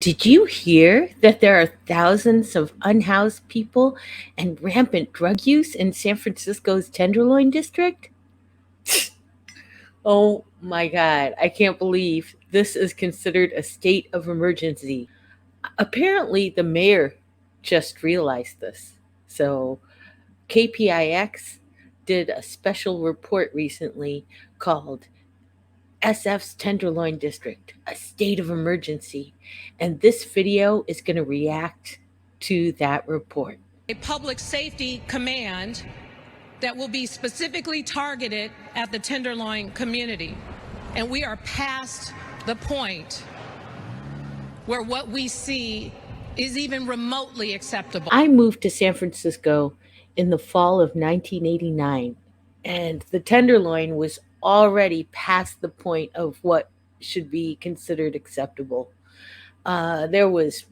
Did you hear that there are thousands of unhoused people and rampant drug use in San Francisco's Tenderloin district? Oh my God, I can't believe this is considered a state of emergency. Apparently, the mayor just realized this. So, KPIX did a special report recently called SF's Tenderloin District, a state of emergency. And this video is going to react to that report. A public safety command that will be specifically targeted at the Tenderloin community. And we are past the point where what we see is even remotely acceptable. I moved to San Francisco in the fall of 1989, and the Tenderloin was already past the point of what should be considered acceptable. There was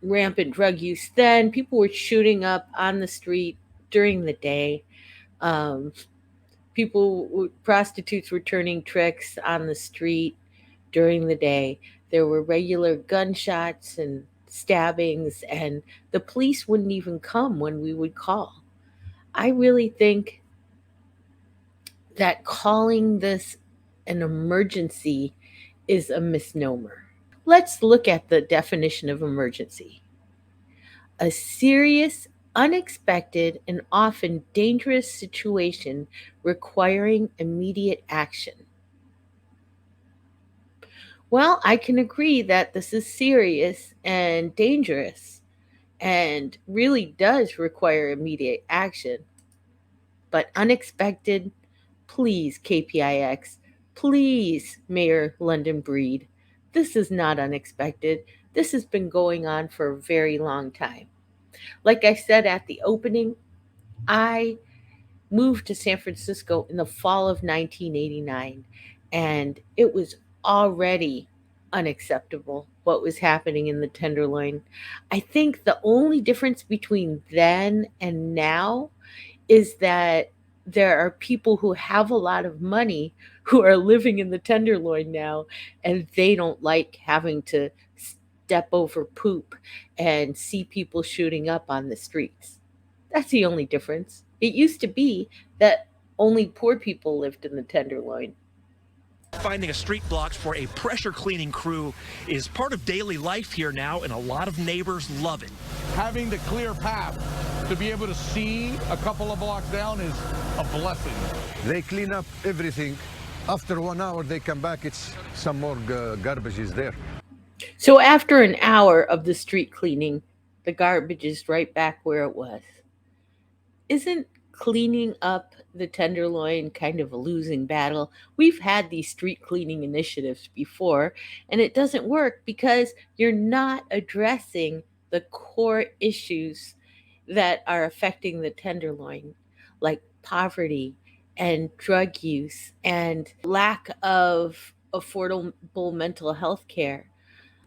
rampant drug use then. People were shooting up on the street during the day. Um, prostitutes were turning tricks on the street during the day. There were regular gunshots and stabbings, and the police wouldn't even come when we would call. I really think that calling this an emergency is a misnomer. Let's look at the definition of emergency: a serious, unexpected, and often dangerous situation requiring immediate action. Well, I can agree that this is serious and dangerous and really does require immediate action. But unexpected, please, KPIX, please, Mayor London Breed, this is not unexpected. This has been going on for a very long time. Like I said at the opening, I moved to San Francisco in the fall of 1989, and it was already unacceptable what was happening in the Tenderloin. I think the only difference between then and now is that there are people who have a lot of money who are living in the Tenderloin now, and they don't like having to step over poop and see people shooting up on the streets. That's the only difference. It used to be that only poor people lived in the Tenderloin. Finding a street blocks for a pressure cleaning crew is part of daily life here now, and a lot of neighbors love it. Having the clear path to be able to see a couple of blocks down is a blessing. They clean up everything. After 1 hour, they come back. It's some more garbage is there. So after an hour of the street cleaning, the garbage is right back where it was. Isn't cleaning up the Tenderloin kind of a losing battle? We've had these street cleaning initiatives before, and it doesn't work because you're not addressing the core issues that are affecting the Tenderloin, like poverty and drug use and lack of affordable mental health care.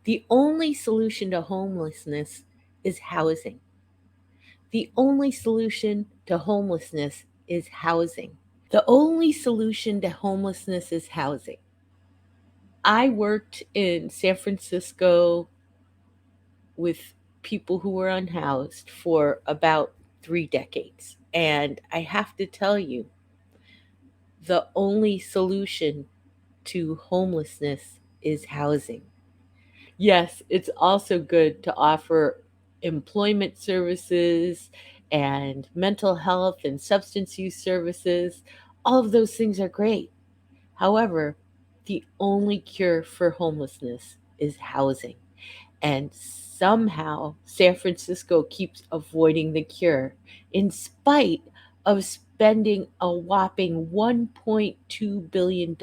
The only solution to homelessness is housing. The only solution to homelessness is housing. The only solution to homelessness is housing. I worked in San Francisco with people who were unhoused for about 3 decades. And I have to tell you, the only solution to homelessness is housing. Yes, it's also good to offer employment services and mental health and substance use services. All of those things are great. However, the only cure for homelessness is housing. And somehow San Francisco keeps avoiding the cure in spite of spending a whopping $1.2 billion.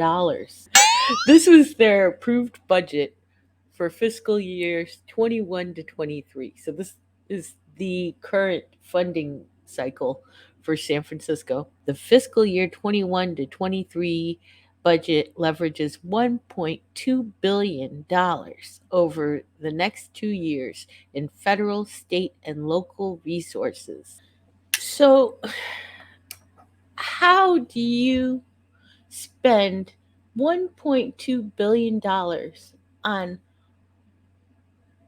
This was their approved budget for fiscal years 21 to 23. So this is the current funding cycle for San Francisco. The fiscal year 21 to 23 budget leverages $1.2 billion over the next 2 years in federal, state, and local resources. So, how do you spend $1.2 billion on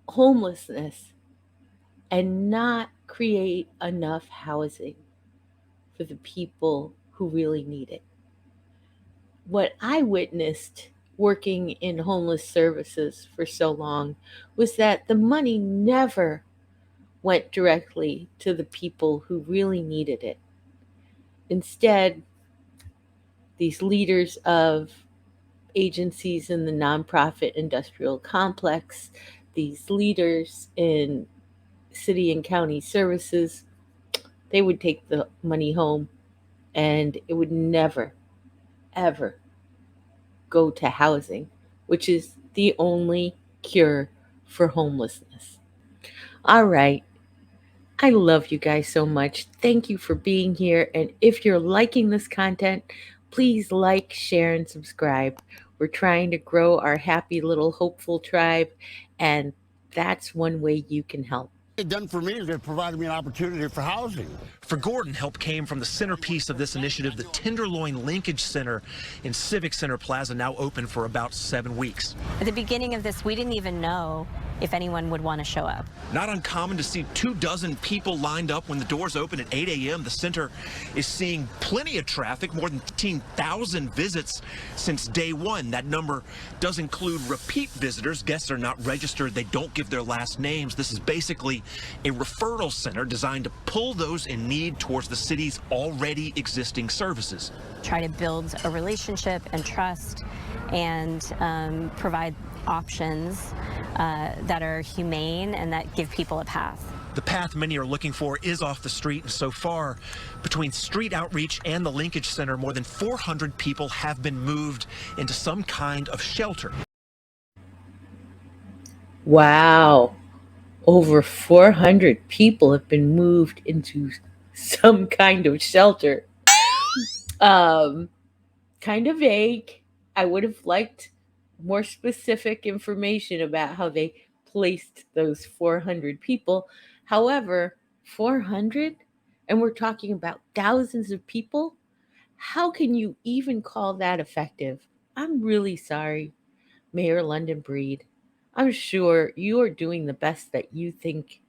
homelessness and not create enough housing for the people who really need it. What I witnessed working in homeless services for so long was that the money never went directly to the people who really needed it. Instead, these leaders of agencies in the nonprofit industrial complex, these leaders in city and county services, they would take the money home and it would never, ever go to housing, which is the only cure for homelessness. All right. I love you guys so much. Thank you for being here. And if you're liking this content, please like, share, and subscribe. We're trying to grow our happy little hopeful tribe, and that's one way you can help. It done for me is it provided me an opportunity for housing. For Gordon, help came from the centerpiece of this initiative, the Tenderloin Linkage Center in Civic Center Plaza, now open for about 7 weeks. At the beginning of this, we didn't even know if anyone would want to show up. Not uncommon to see 24 people lined up when the doors open at 8 a.m. The center is seeing plenty of traffic, more than 15,000 visits since day one. That number does include repeat visitors. Guests are not registered. They don't give their last names. This is basically a referral center designed to pull those in need towards the city's already existing services. Try to build a relationship and trust and provide options that are humane and that give people a path. The path many are looking for is off the street, and so far, between street outreach and the Linkage Center, more than 400 people have been moved into some kind of shelter. Wow. Over 400 people have been moved into some kind of shelter. Kind of vague. I would have liked more specific information about how they placed those 400 people. However, 400, and we're talking about thousands of people, how can you even call that effective? I'm really sorry, Mayor London Breed. I'm sure you are doing the best that you think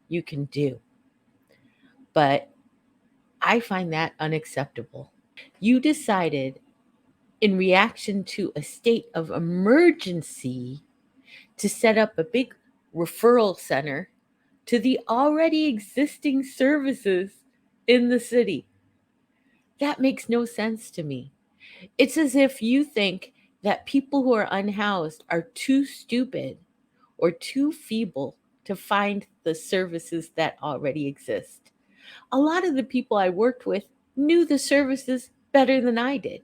you can do. But I find that unacceptable. You decided, in reaction to a state of emergency, to set up a big referral center to the already existing services in the city. That makes no sense to me. It's as if you think that people who are unhoused are too stupid or too feeble to find the services that already exist. A lot of the people I worked with knew the services better than I did.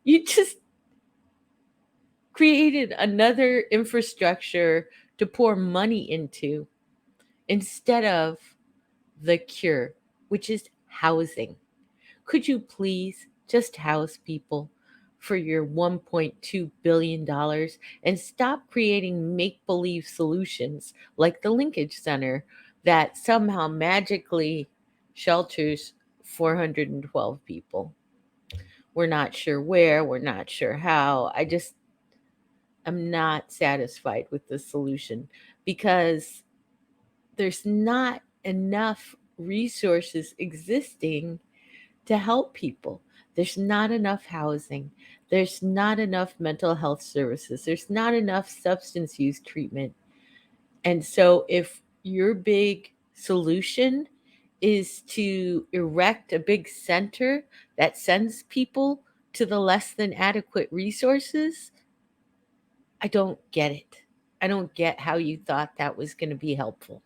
You just created another infrastructure to pour money into instead of the cure, which is housing. Could you please just house people for your $1.2 billion and stop creating make believe solutions like the Linkage Center that somehow magically shelters 412 people? We're not sure where, we're not sure how. I'm not satisfied with the solution because there's not enough resources existing to help people. There's not enough housing. There's not enough mental health services. There's not enough substance use treatment. And so, if your big solution is to erect a big center that sends people to the less than adequate resources, I don't get it. I don't get how you thought that was going to be helpful.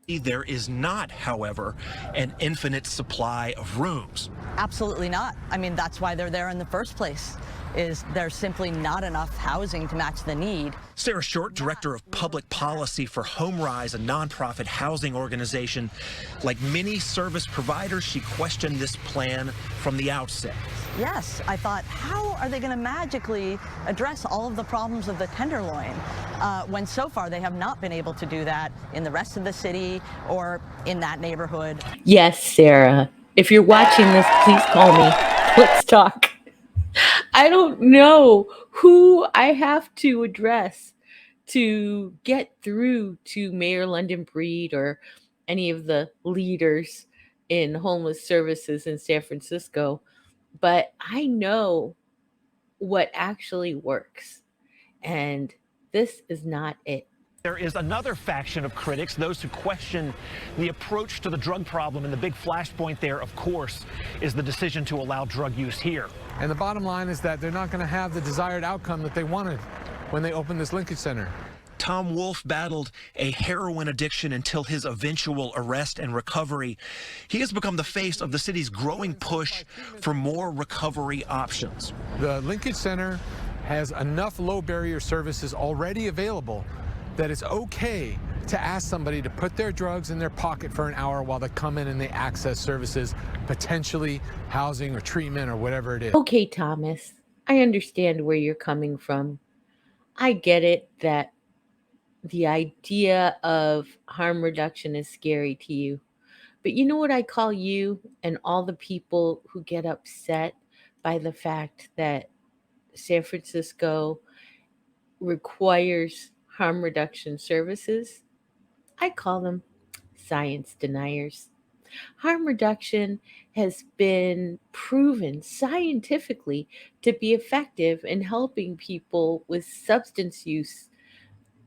There is not, however, an infinite supply of rooms. Absolutely not. I mean, that's why they're there in the first place, is there's simply not enough housing to match the need. Sarah Short, Director of Public Policy for HomeRise, a nonprofit housing organization. Like many service providers, she questioned this plan from the outset. Yes, I thought, how are they going to magically address all of the problems of the Tenderloin when so far they have not been able to do that in the rest of the city or in that neighborhood? Yes, Sarah. If you're watching this, please call me. Let's talk. I don't know who I have to address to get through to Mayor London Breed or any of the leaders in homeless services in San Francisco, but I know what actually works. And this is not it. There is another faction of critics, those who question the approach to the drug problem. And the big flashpoint there, of course, is the decision to allow drug use here. And the bottom line is that they're not going to have the desired outcome that they wanted when they opened this linkage center. Tom Wolfe battled a heroin addiction until his eventual arrest and recovery. He has become the face of the city's growing push for more recovery options. The linkage center has enough low barrier services already available that it's okay to ask somebody to put their drugs in their pocket for an hour while they come in and they access services, potentially housing or treatment or whatever it is. Okay, Thomas, I understand where you're coming from. I get it that the idea of harm reduction is scary to you. But you know what I call you and all the people who get upset by the fact that San Francisco requires harm reduction services? I call them science deniers. Harm reduction has been proven scientifically to be effective in helping people with substance use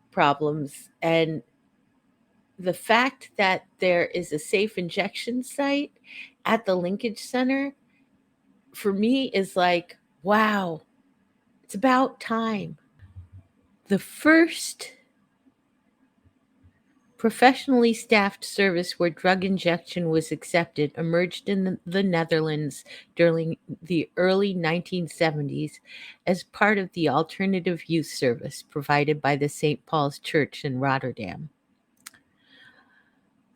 problems. And the fact that there is a safe injection site at the linkage center, for me, is like, wow, it's about time. The first professionally staffed service where drug injection was accepted emerged in the Netherlands during the early 1970s as part of the alternative youth service provided by the St. Paul's Church in Rotterdam.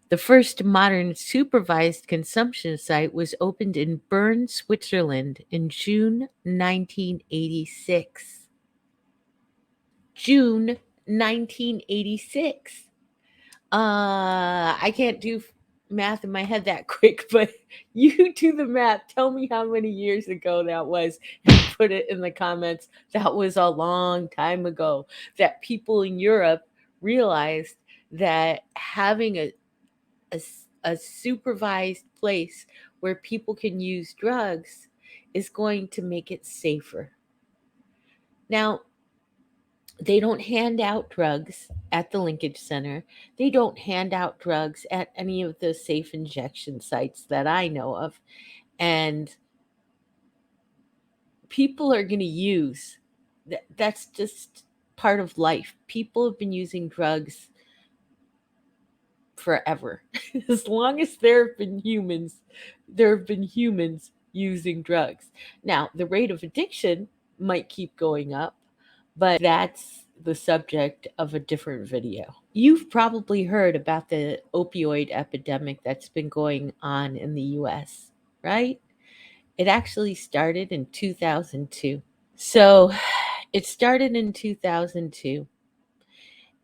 The first modern supervised consumption site was opened in Bern, Switzerland in June 1986. June 1986. I can't do math in my head that quick, but you do the math. Tell me how many years ago that was and put it in the comments. That was a long time ago that people in Europe realized that having a supervised place where people can use drugs is going to make it safer. Now, they don't hand out drugs at the linkage center. They don't hand out drugs at any of the safe injection sites that I know of. And people are going to use that's just part of life. People have been using drugs forever. As long as there have been humans, there have been humans using drugs. Now, the rate of addiction might keep going up, but that's the subject of a different video. You've probably heard about the opioid epidemic that's been going on in the US, right? It actually started in 2002. So it started in 2002.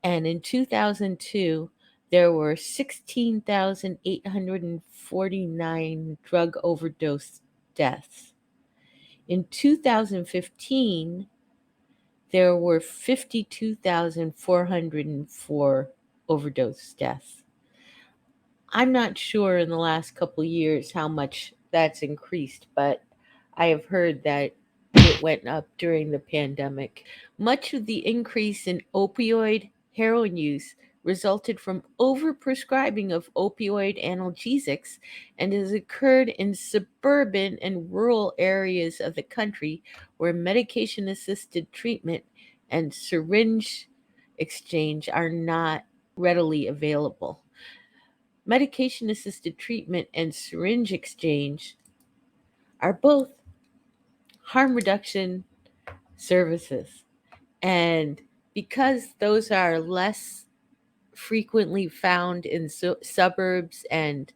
And in 2002, there were 16,849 drug overdose deaths. In 2015, there were 52,404 overdose deaths. I'm not sure in the last couple of years how much that's increased, but I have heard that it went up during the pandemic. Much of the increase in opioid heroin use resulted from overprescribing of opioid analgesics and has occurred in suburban and rural areas of the country where medication assisted treatment and syringe exchange are not readily available. Medication assisted treatment and syringe exchange are both harm reduction services. And because those are less frequently found in suburbs and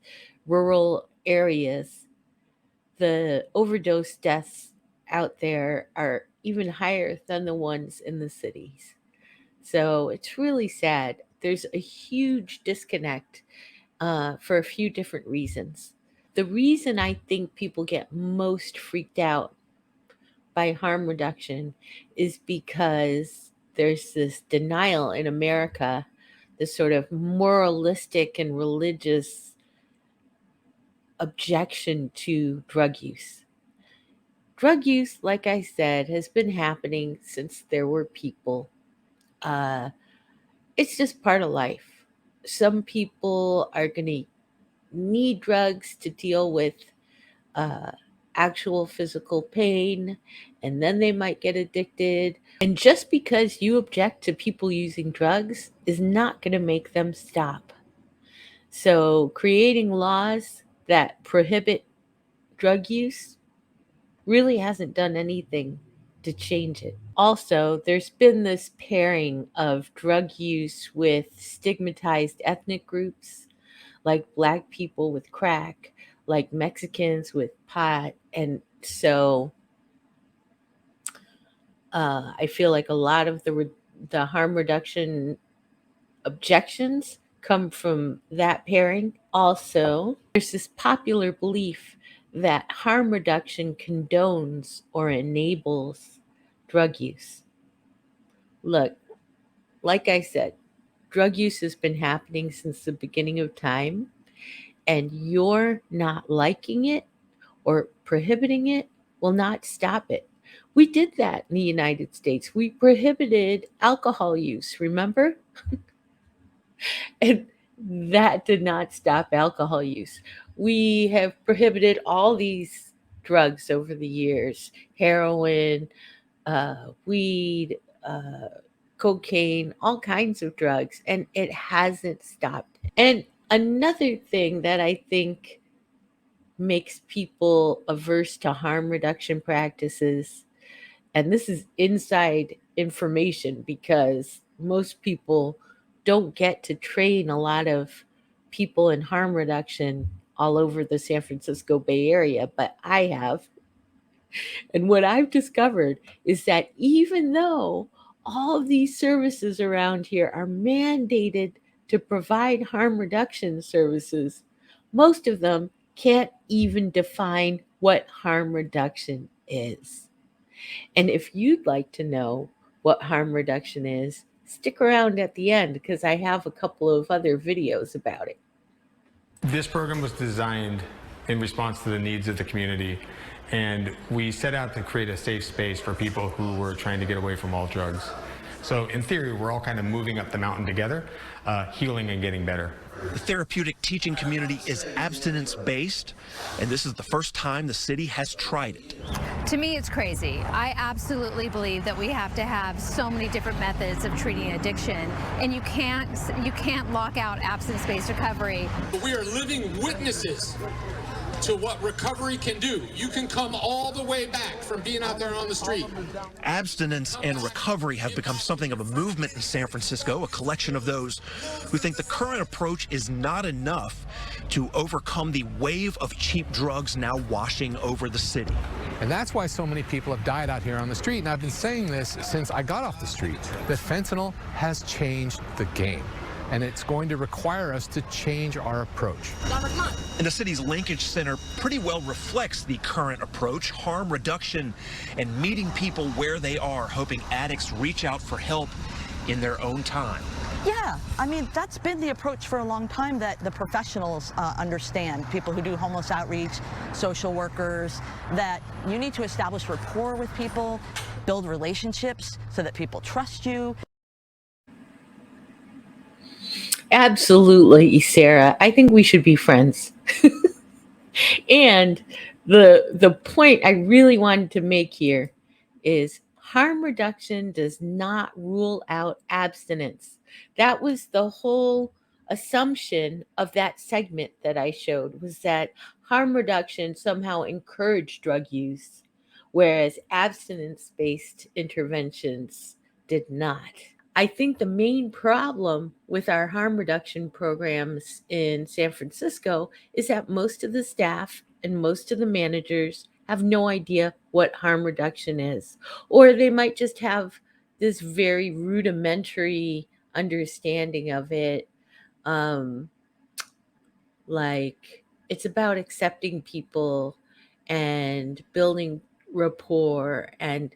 rural areas, the overdose deaths out there are even higher than the ones in the cities. So it's really sad. There's a huge disconnect for a few different reasons. The reason I think people get most freaked out by harm reduction is because there's this denial in America, this sort of moralistic and religious objection to drug use. Drug use, like I said, has been happening since there were people. Uh, it's just part of life. Some people are going to need drugs to deal with uh, actual physical pain, and then they might get addicted. And just because you object to people using drugs is not going to make them stop. So, creating laws that prohibit drug use really hasn't done anything to change it. Also, there's been this pairing of drug use with stigmatized ethnic groups, like Black people with crack, like Mexicans with pot. And so I feel like a lot of the harm reduction objections come from that pairing. Also, there's this popular belief that harm reduction condones or enables drug use. Look, like I said, drug use has been happening since the beginning of time, and you're not liking it or prohibiting it will not stop it. We did that in the United States. We prohibited alcohol use, remember? And that did not stop alcohol use. We have prohibited all these drugs over the years: heroin, weed, cocaine, all kinds of drugs, and it hasn't stopped. And another thing that I think makes people averse to harm reduction practices, and this is inside information because most people don't get to train a lot of people in harm reduction all over the San Francisco Bay Area, but I have. And what I've discovered is that even though all of these services around here are mandated to provide harm reduction services, most of them can't even define what harm reduction is. And if you'd like to know what harm reduction is, stick around at the end because I have a couple of other videos about it. This program was designed in response to the needs of the community, and we set out to create a safe space for people who were trying to get away from all drugs. So in theory, we're all kind of moving up the mountain together, healing and getting better. The therapeutic teaching community is abstinence-based, and this is the first time the city has tried it. To me, it's crazy. I absolutely believe that we have to have so many different methods of treating addiction, and you can't lock out abstinence-based recovery. We are living witnesses to what recovery can do. You can come all the way back from being out there on the street. Abstinence and recovery have become something of a movement in San Francisco, a collection of those who think the current approach is not enough to overcome the wave of cheap drugs now washing over the city. And that's why so many people have died out here on the street. And I've been saying this since I got off the street, that fentanyl has changed the game. And it's going to require us to change our approach. And the city's linkage center pretty well reflects the current approach: harm reduction and meeting people where they are, hoping addicts reach out for help in their own time. Yeah, I mean, that's been the approach for a long time that the professionals understand, people who do homeless outreach, social workers, that you need to establish rapport with people, build relationships so that people trust you. Absolutely, Sarah. I think we should be friends. And the point I really wanted to make here is harm reduction does not rule out abstinence. That was the whole assumption of that segment that I showed, was that harm reduction somehow encouraged drug use, whereas abstinence-based interventions did not. I think the main problem with our harm reduction programs in San Francisco is that most of the staff and most of the managers have no idea what harm reduction is, or they might just have this very rudimentary understanding of it. Um, like it's about accepting people and building rapport and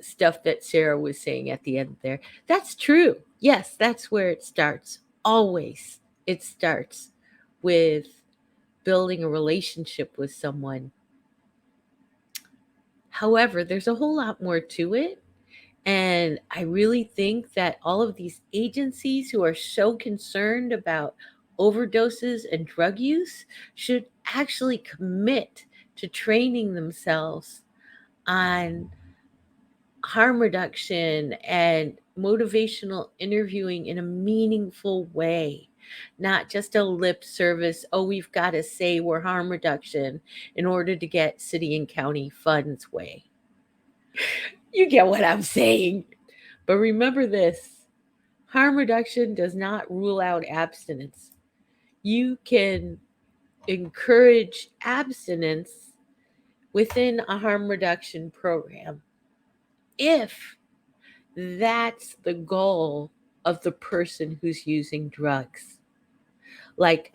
stuff that Sarah was saying at the end there. That's true. Yes, that's where it starts. Always. It starts with building a relationship with someone. However, there's a whole lot more to it. And I really think that all of these agencies who are so concerned about overdoses and drug use should actually commit to training themselves on harm reduction and motivational interviewing in a meaningful way, not just a lip service. Oh, we've got to say we're harm reduction in order to get city and county funds way. You get what I'm saying. But remember this: harm reduction does not rule out abstinence. You can encourage abstinence within a harm reduction program if that's the goal of the person who's using drugs. Like,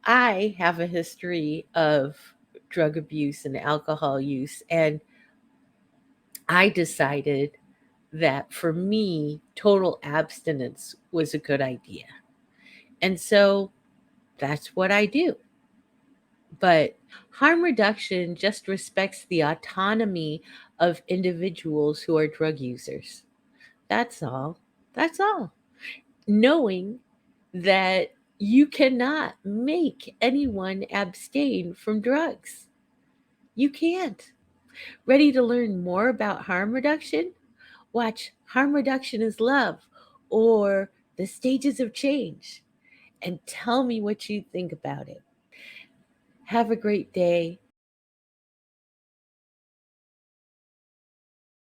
I have a history of drug abuse and alcohol use, and I decided that for me, total abstinence was a good idea. And so that's what I do. But harm reduction just respects the autonomy of individuals who are drug users. That's all. That's all. Knowing that you cannot make anyone abstain from drugs. You can't. Ready to learn more about harm reduction? Watch Harm Reduction is Love or The Stages of Change and tell me what you think about it. Have a great day.